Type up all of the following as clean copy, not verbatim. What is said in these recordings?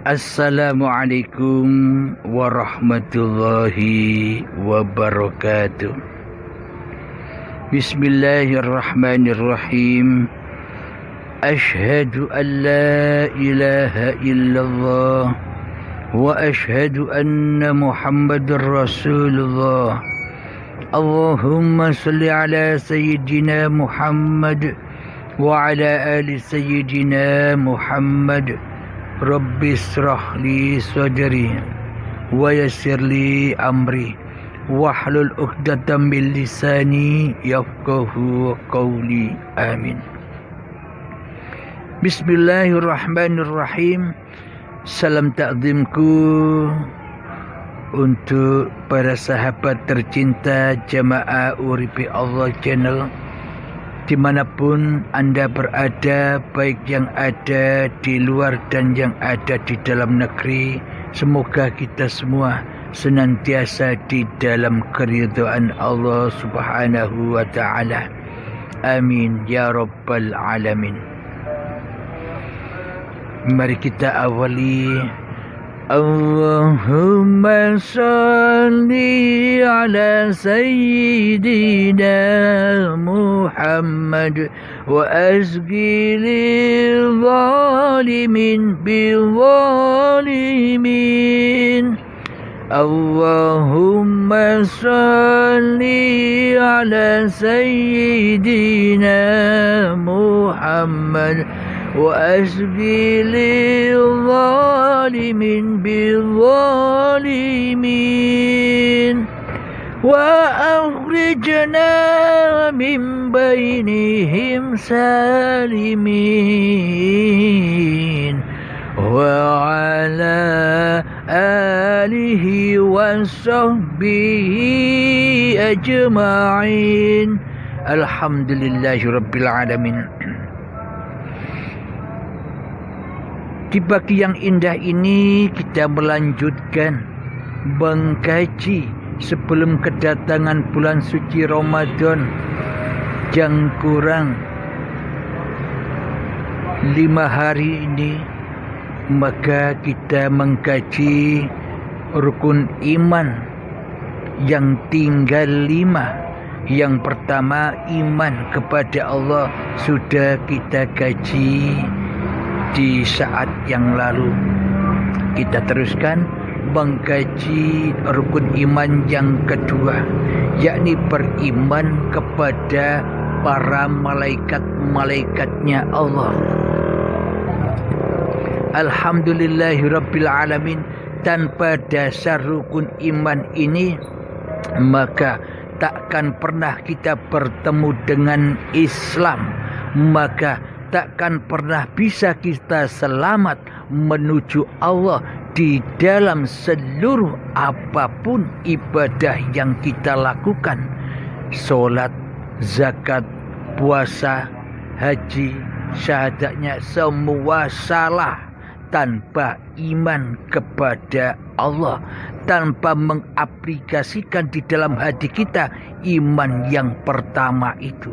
Assalamualaikum warahmatullahi wabarakatuh. Bismillahirrahmanirrahim. Ashhadu an la ilaha illallah wa ashhadu anna Muhammadar Rasulullah. Allahumma salli ala Sayyidina Muhammad wa ala ali Sayyidina Muhammad. Rabbi israh li sadri wa yassir li amri wahlul 'uqdatam min lisani yafqahu qawli. Amin. Bismillahirrahmanirrahim. Salam takzimku untuk para sahabat tercinta jamaah Uripi Allah Channel dimanapun Anda berada, baik yang ada di luar dan yang ada di dalam negeri. Semoga kita semua senantiasa di dalam keridhaan Allah Subhanahu wa ta'ala. Amin ya rabbal alamin. Mari kita awali. Allahumma salli ala Sayyidina Muhammad wa azgi lil zalimin bil zalimin. Allahumma salli ala Sayyidina Muhammad wa azgi lil zalimin bil zalimin wa akhrijna min bainihim salimin wa ala alihi wa sahbihi ajma'in. Alhamdulillahi rabbil alamin. Di pagi yang indah ini kita melanjutkan mengkaji sebelum kedatangan bulan suci Ramadan yang kurang 5 hari ini. Maka kita mengkaji rukun iman yang tinggal 5. Yang pertama, iman kepada Allah, sudah kita kaji di saat yang lalu. Kita teruskan mengkaji rukun iman yang kedua, yakni beriman kepada para malaikat-malaikatnya Allah. Alhamdulillahirabbil alamin. Tanpa dasar rukun iman ini, maka takkan pernah kita bertemu dengan Islam, maka takkan pernah bisa kita selamat menuju Allah di dalam seluruh apapun ibadah yang kita lakukan. Solat, zakat, puasa, haji, syahadatnya semua salah tanpa iman kepada Allah, tanpa mengaplikasikan di dalam hati kita iman yang pertama itu.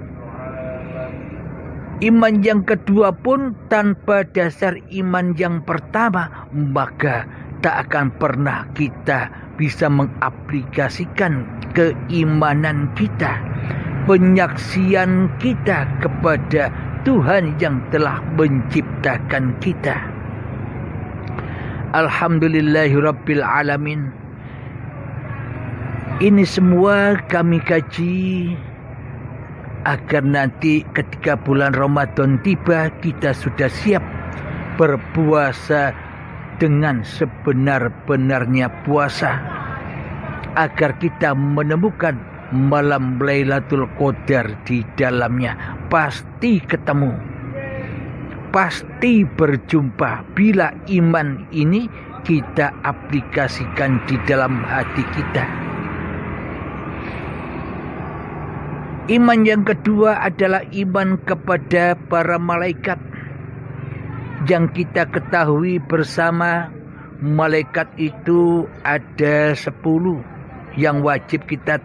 Iman yang kedua pun tanpa dasar iman yang pertama, maka tak akan pernah kita bisa mengaplikasikan keimanan kita, penyaksian kita kepada Tuhan yang telah menciptakan kita. Alhamdulillahirabbil alamin. Ini semua kami kaji agar nanti ketika bulan Ramadan tiba, kita sudah siap berpuasa dengan sebenar-benarnya puasa, agar kita menemukan malam Lailatul Qadar di dalamnya. Pasti ketemu, pasti berjumpa bila iman ini kita aplikasikan di dalam hati kita. Iman yang kedua adalah iman kepada para malaikat, yang kita ketahui bersama malaikat itu ada 10 yang wajib kita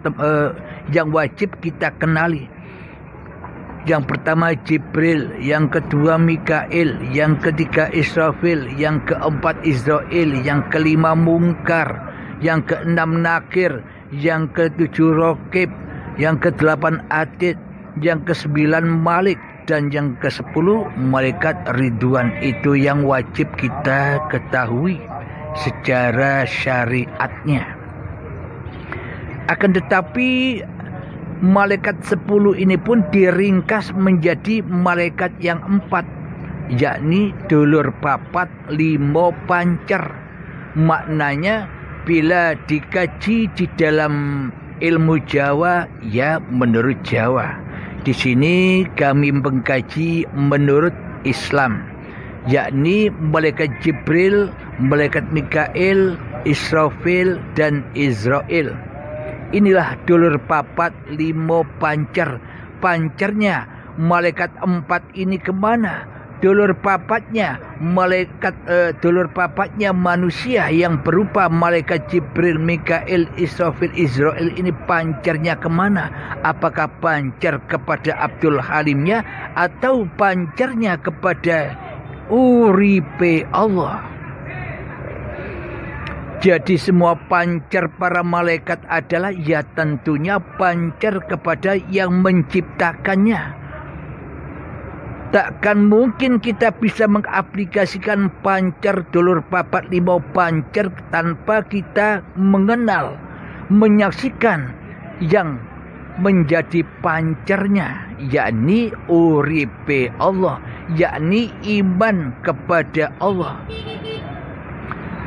kenali. Yang pertama Jibril, yang kedua Mikail, yang ketiga Israfil, yang keempat Israel, yang kelima Mungkar, yang keenam Nakir, yang ketujuh Rokib, yang kedelapan Atid, yang kesembilan Malik, dan yang ke-10 malaikat Ridwan. Itu yang wajib kita ketahui secara syariatnya. Akan tetapi malaikat 10 ini pun diringkas menjadi malaikat yang 4, yakni dulur papat limo pancer. Maknanya bila dikaji di dalam ilmu Jawa, ya menurut Jawa. Di sini kami mengkaji menurut Islam, yakni malaikat Jibril, malaikat Mikail, Israfil, dan Israel. Inilah dulur papat limo pancer. Pancernya malaikat 4 ini kemana? Dulur papatnya dulur papatnya manusia yang berupa malaikat Jibril, Mikail, Israfil, Israel ini pancernya kemana? Apakah pancer kepada Abdul Halimnya atau pancernya kepada uripe Allah? Jadi semua pancar para malaikat adalah ya tentunya pancar kepada yang menciptakannya. Takkan mungkin kita bisa mengaplikasikan pancar dulur papat limo pancar tanpa kita mengenal, menyaksikan yang menjadi pancarnya, yakni uripe Allah, yakni iman kepada Allah.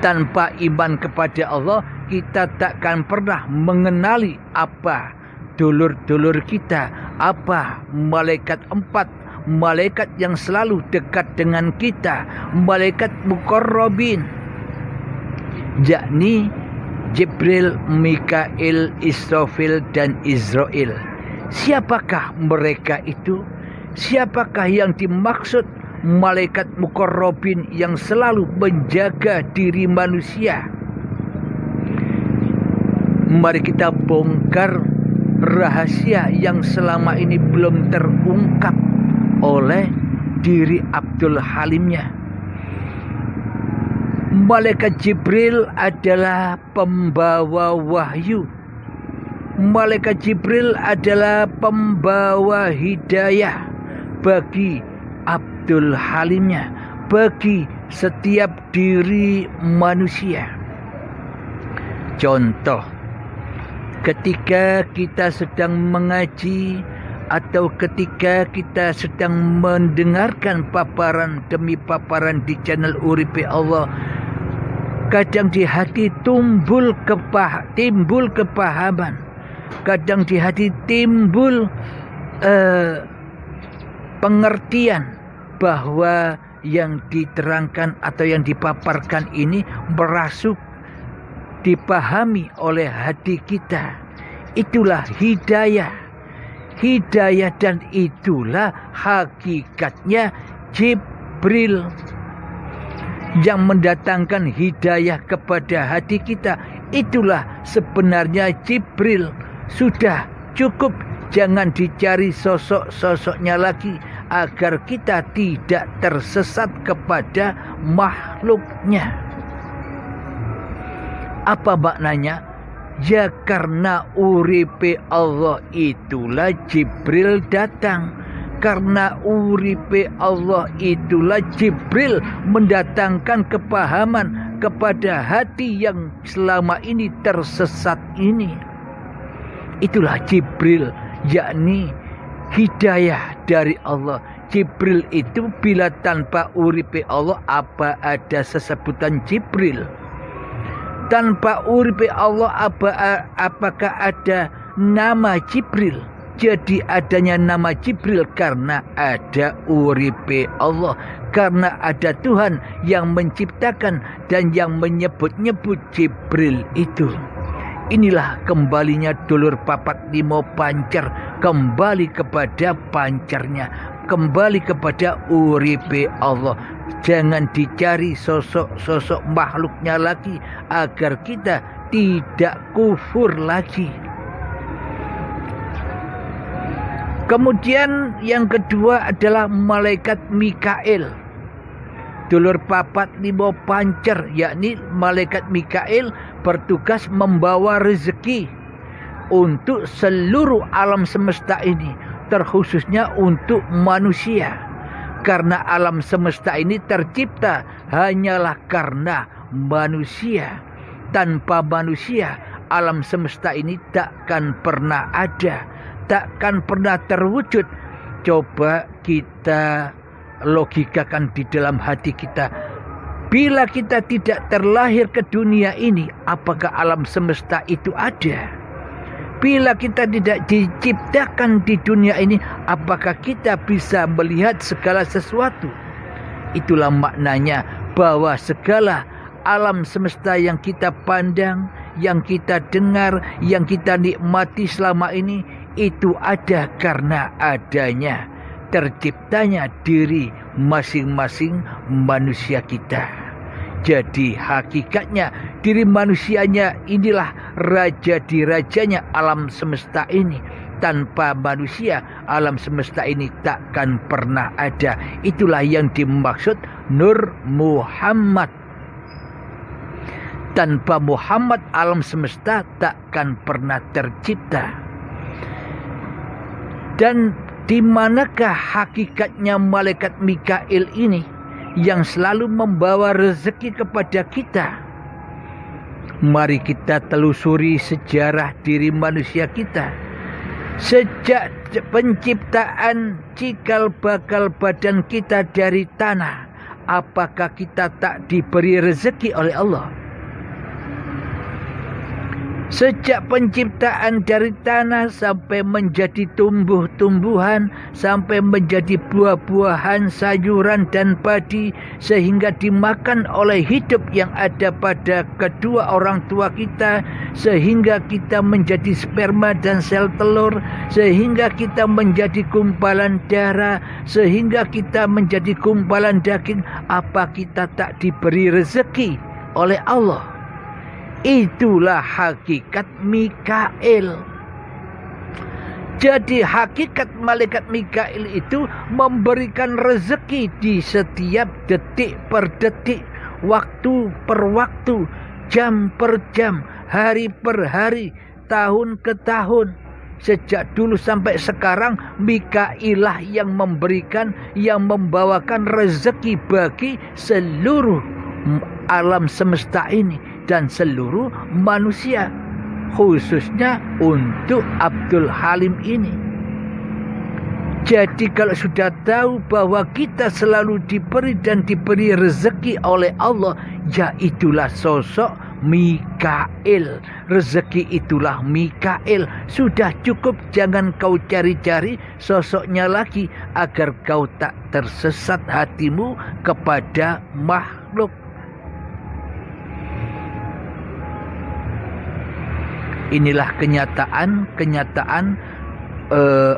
Tanpa iman kepada Allah, kita takkan pernah mengenali apa dulur-dulur kita, apa malaikat 4, malaikat yang selalu dekat dengan kita, malaikat muqarrabin, yakni Jibril, Mikail, Israfil, dan Israel. Siapakah mereka itu? Siapakah yang dimaksud malaikat muqarrabin yang selalu menjaga diri manusia? Mari kita bongkar rahasia yang selama ini belum terungkap oleh diri Abdul Halimnya. Malaikat Jibril adalah pembawa wahyu. Malaikat Jibril adalah pembawa hidayah bagi Abdul Halimnya, bagi setiap diri manusia. Contoh, ketika kita sedang mengaji atau ketika kita sedang mendengarkan paparan demi paparan di channel Uripe Allah, kadang di hati timbul kepahaman, kadang di hati timbul pengertian bahwa yang diterangkan atau yang dipaparkan ini merasuk dipahami oleh hati kita. Itulah hidayah. Hidayah, dan itulah hakikatnya Jibril yang mendatangkan hidayah kepada hati kita. Itulah sebenarnya Jibril. Sudah cukup, jangan dicari sosok-sosoknya lagi agar kita tidak tersesat kepada makhluknya. Apa maknanya? Ya karena uripe Allah itulah Jibril datang. Karena uripe Allah itulah Jibril mendatangkan kepahaman kepada hati yang selama ini tersesat ini. Itulah Jibril, yakni hidayah dari Allah. Jibril itu bila tanpa uripe Allah, apa ada sesebutan Jibril? Tanpa uripe Allah, apakah ada nama Jibril? Jadi adanya nama Jibril karena ada uripe Allah, karena ada Tuhan yang menciptakan dan yang menyebut-nyebut Jibril itu. Inilah kembalinya dulur papat limo pancer, kembali kepada pancernya, kembali kepada uripe Allah. Jangan dicari sosok-sosok makhluknya lagi agar kita tidak kufur lagi. Kemudian yang kedua adalah malaikat Mikail. Dulur papat limo pancer, yakni malaikat Mikail bertugas membawa rezeki untuk seluruh alam semesta ini, terkhususnya untuk manusia. Karena alam semesta ini tercipta hanyalah karena manusia. Tanpa manusia, alam semesta ini takkan pernah ada, takkan pernah terwujud. Coba kita logikakan di dalam hati kita. Bila kita tidak terlahir ke dunia ini, apakah alam semesta itu ada? Bila kita tidak diciptakan di dunia ini, apakah kita bisa melihat segala sesuatu? Itulah maknanya bahwa segala alam semesta yang kita pandang, yang kita dengar, yang kita nikmati selama ini, itu ada karena adanya terciptanya diri masing-masing manusia kita. Jadi hakikatnya diri manusianya inilah raja di rajanya alam semesta ini. Tanpa manusia alam semesta ini takkan pernah ada. Itulah yang dimaksud Nur Muhammad. Tanpa Muhammad alam semesta takkan pernah tercipta. Dan di manakah hakikatnya malaikat Mikail ini yang selalu membawa rezeki kepada kita? Mari kita telusuri sejarah diri manusia kita. Sejak penciptaan cikal bakal badan kita dari tanah, apakah kita tak diberi rezeki oleh Allah? Sejak penciptaan dari tanah sampai menjadi tumbuh-tumbuhan, sampai menjadi buah-buahan, sayuran dan padi, sehingga dimakan oleh hidup yang ada pada kedua orang tua kita, sehingga kita menjadi sperma dan sel telur, sehingga kita menjadi gumpalan darah, sehingga kita menjadi gumpalan daging. Apa kita tak diberi rezeki oleh Allah? Itulah hakikat Mikail. Jadi hakikat malaikat Mikail itu memberikan rezeki di setiap detik per detik, waktu per waktu, jam per jam, hari per hari, tahun ke tahun. Sejak dulu sampai sekarang Mikailah yang memberikan, yang membawakan rezeki bagi seluruh alam semesta ini dan seluruh manusia, khususnya untuk Abdul Halim ini. Jadi kalau sudah tahu bahwa kita selalu diberi dan diberi rezeki oleh Allah, ya itulah sosok Mikail. Rezeki itulah Mikail. Sudah cukup, jangan kau cari-cari sosoknya lagi, agar kau tak tersesat hatimu kepada makhluk. Inilah kenyataan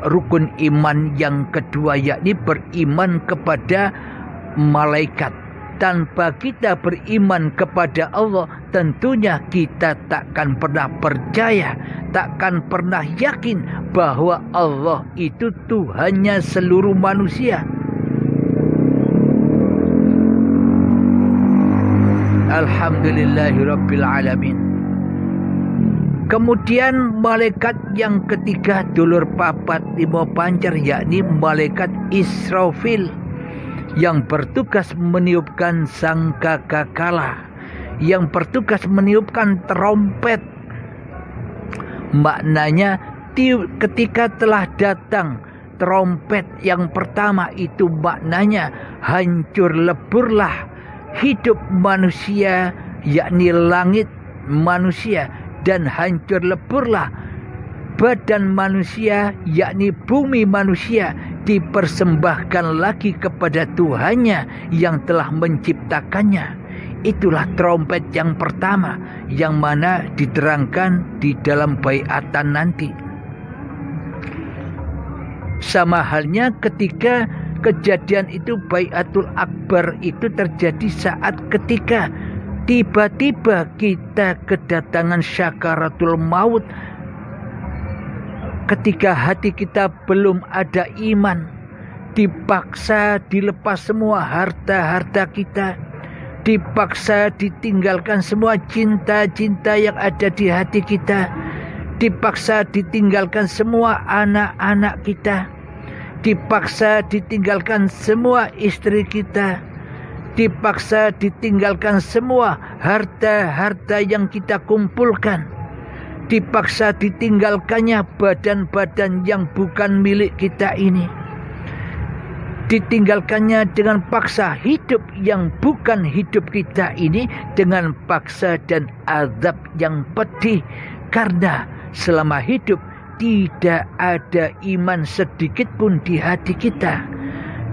rukun iman yang kedua, yakni beriman kepada malaikat. Tanpa kita beriman kepada Allah, tentunya kita takkan pernah percaya, takkan pernah yakin bahwa Allah itu Tuhannya seluruh manusia. Alhamdulillahirabbil alamin. Kemudian malaikat yang ketiga dulur papat limo pancer, yakni malaikat Israfil, yang bertugas meniupkan sangkakala, yang bertugas meniupkan trompet. Maknanya ketika telah datang trompet yang pertama itu, maknanya hancur leburlah hidup manusia, yakni langit manusia, dan hancur leburlah badan manusia, yakni bumi manusia, dipersembahkan lagi kepada Tuhannya yang telah menciptakannya. Itulah trompet yang pertama, yang mana diterangkan di dalam baiatan nanti. Sama halnya ketika kejadian itu, baiatul akbar itu terjadi saat ketika tiba-tiba kita kedatangan syakaratul maut. ketika hati kita belum ada iman, dipaksa dilepas semua harta-harta kita, dipaksa ditinggalkan semua cinta-cinta yang ada di hati kita, dipaksa ditinggalkan semua anak-anak kita, dipaksa ditinggalkan semua istri kita, dipaksa ditinggalkan semua harta-harta yang kita kumpulkan, dipaksa ditinggalkannya badan-badan yang bukan milik kita ini, ditinggalkannya dengan paksa hidup yang bukan hidup kita ini, dengan paksa dan azab yang pedih, karena selama hidup tidak ada iman sedikit pun di hati kita.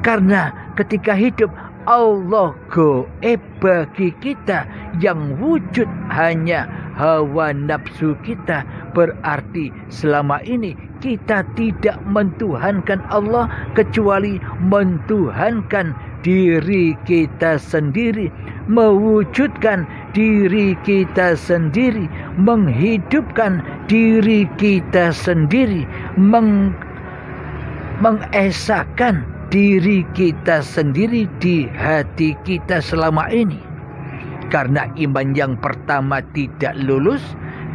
Karena ketika hidup Allah goib bagi kita, yang wujud hanya hawa nafsu kita. Berarti selama ini kita tidak mentuhankan Allah, kecuali mentuhankan diri kita sendiri, mewujudkan diri kita sendiri, menghidupkan diri kita sendiri, mengesahkan diri kita sendiri di hati kita selama ini. Karena iman yang pertama tidak lulus,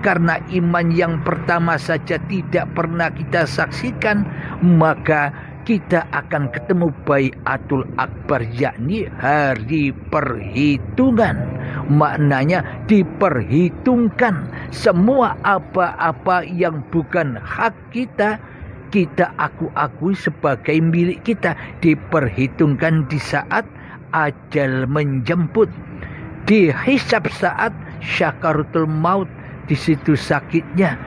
karena iman yang pertama saja tidak pernah kita saksikan, maka kita akan ketemu Baiatul Akbar, yakni hari perhitungan. Maknanya diperhitungkan semua apa-apa yang bukan hak kita, kita akui sebagai milik kita, diperhitungkan di saat ajal menjemput, dihisab saat syakaratul maut. Di situ sakitnya,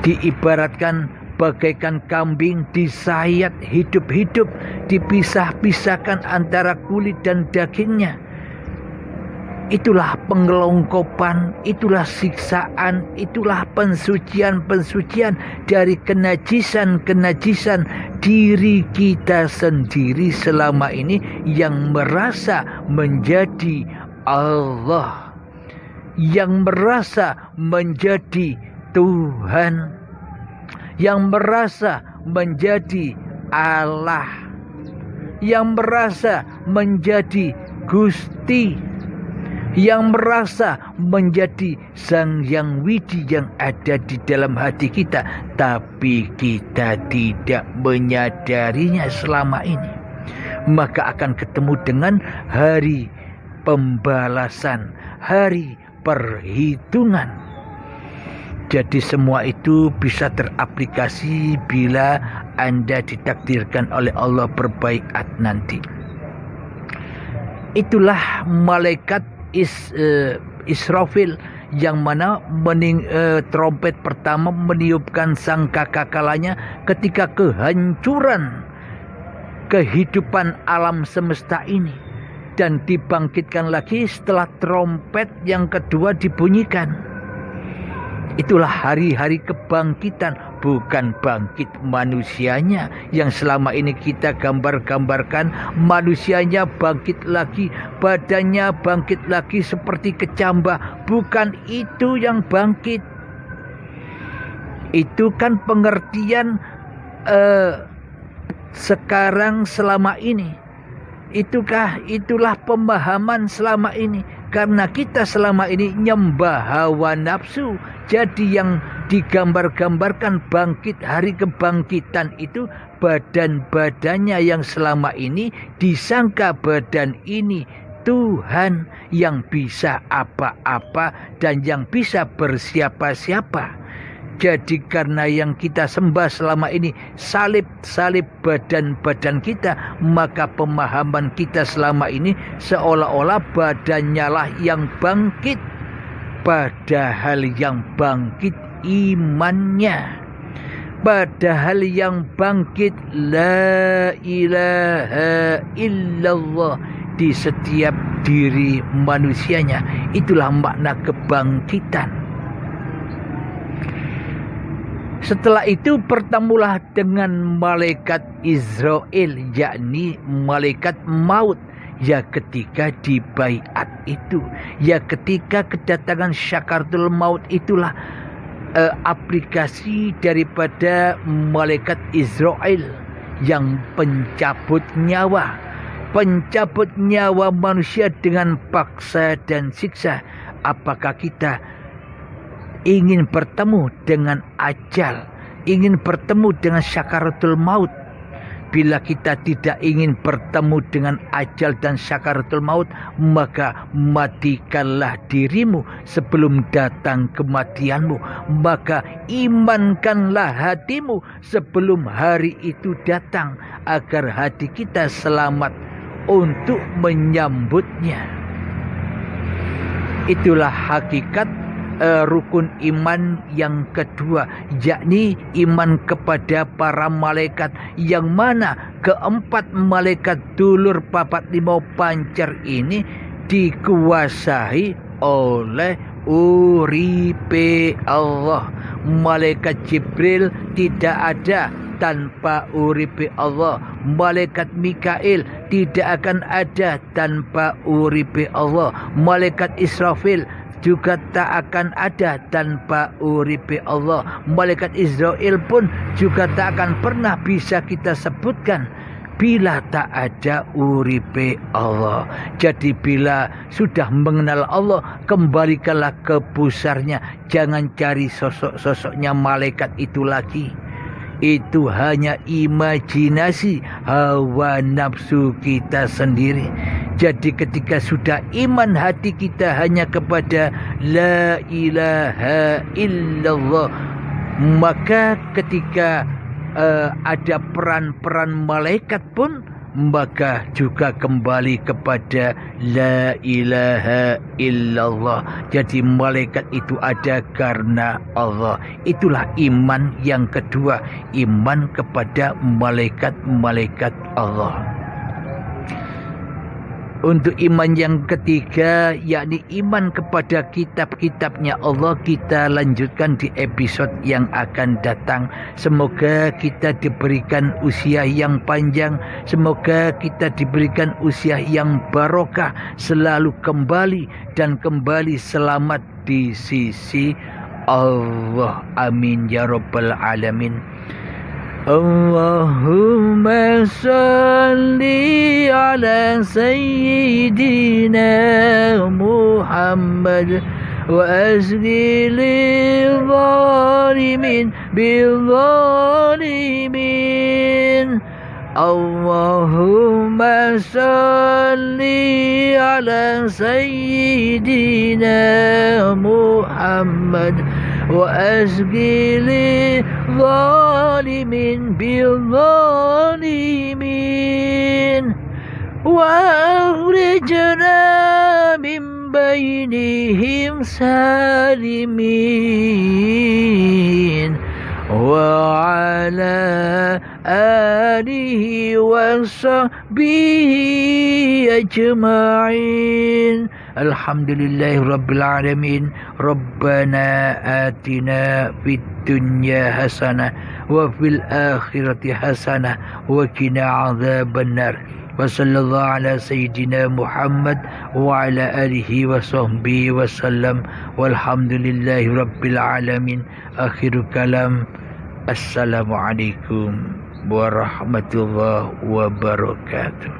diibaratkan bagaikan kambing disayat hidup-hidup, dipisah-pisahkan antara kulit dan dagingnya. Itulah pengelongkopan, itulah siksaan, itulah pensucian-pensucian dari kenajisan-kenajisan diri kita sendiri selama ini yang merasa menjadi Allah, yang merasa menjadi Tuhan, yang merasa menjadi Allah, yang merasa menjadi Gusti, yang merasa menjadi Sang Yang Widi yang ada di dalam hati kita, tapi kita tidak menyadarinya selama ini. Maka akan ketemu dengan hari pembalasan, hari perhitungan. Jadi semua itu bisa teraplikasi bila Anda ditakdirkan oleh Allah berbaiat nanti. Itulah malaikat Israfil yang mana trompet pertama meniupkan sangkakakalanya ketika kehancuran kehidupan alam semesta ini, dan dibangkitkan lagi setelah trompet yang kedua dibunyikan. Itulah hari-hari kebangkitan, bukan bangkit manusianya yang selama ini kita gambar-gambarkan. Manusianya bangkit lagi, badannya bangkit lagi seperti kecambah. Bukan itu yang bangkit. Itu kan pengertian sekarang selama ini. Itulah pemahaman selama ini. Karena kita selama ini nyembah hawa nafsu. Jadi yang digambar-gambarkan bangkit, hari kebangkitan itu badan-badannya yang selama ini disangka badan ini Tuhan yang bisa apa-apa dan yang bisa bersiapa-siapa. Jadi karena yang kita sembah selama ini salib-salib badan-badan kita, maka pemahaman kita selama ini seolah-olah badannya lah yang bangkit. Padahal yang bangkit imannya. Padahal yang bangkit la ilaha illallah di setiap diri manusianya. Itulah makna kebangkitan. Setelah itu bertemulah dengan malaikat Israel, yakni malaikat maut. Ya ketika di baiat itu, ya ketika kedatangan syakaratul maut itulah aplikasi daripada malaikat Israel yang pencabut nyawa manusia dengan paksa dan siksa. Apakah kita ingin bertemu dengan ajal, ingin bertemu dengan syakaratul maut? Bila kita tidak ingin bertemu dengan ajal dan syakaratul maut, maka matikanlah dirimu sebelum datang kematianmu. Maka imankanlah hatimu sebelum hari itu datang, agar hati kita selamat untuk menyambutnya. Itulah hakikat rukun iman yang kedua, yakni iman kepada para malaikat, yang mana keempat malaikat dulur papat limau pancer ini dikuasai oleh uripe Allah. Malaikat Jibril tidak ada tanpa uripe Allah. Malaikat Mikail tidak akan ada tanpa uripe Allah. Malaikat Israfil juga tak akan ada tanpa uripe Allah. Malaikat Israel pun juga tak akan pernah bisa kita sebutkan bila tak ada uripe Allah. Jadi bila sudah mengenal Allah, kembalikanlah ke pusarnya. Jangan cari sosok-sosoknya malaikat itu lagi. Itu hanya imajinasi hawa nafsu kita sendiri. Jadi ketika sudah iman hati kita hanya kepada la ilaha illallah, maka ketika ada peran-peran malaikat pun, maka juga kembali kepada la ilaha illallah. Jadi malaikat itu ada karena Allah. Itulah iman yang kedua, iman kepada malaikat-malaikat Allah. Untuk iman yang ketiga, yakni iman kepada kitab-kitabnya Allah, kita lanjutkan di episode yang akan datang. Semoga kita diberikan usia yang panjang, semoga kita diberikan usia yang barokah, selalu kembali dan kembali selamat di sisi Allah. Amin ya rabbal alamin. Allahumma salli ala sayyidina Muhammad wa asli lil zalimin bil zalimin. Allahumma salli ala sayyidina Muhammad wa asli zalimin bil zalimin wa akhrijna min bainihim salimin wa ala alihi wa sahbihi ajma'in. Alhamdulillahi rabbil alamin. Rabbana atina fid dunya hasanah wa fil akhirati hasanah wa qina adzabannar. Wa sallallahu ala sayyidina Muhammad wa ala alihi wa sahbihi wa sallam. Walhamdulillahi rabbil alamin. Akhirul kalam. Assalamualaikum warahmatullahi wabarakatuh.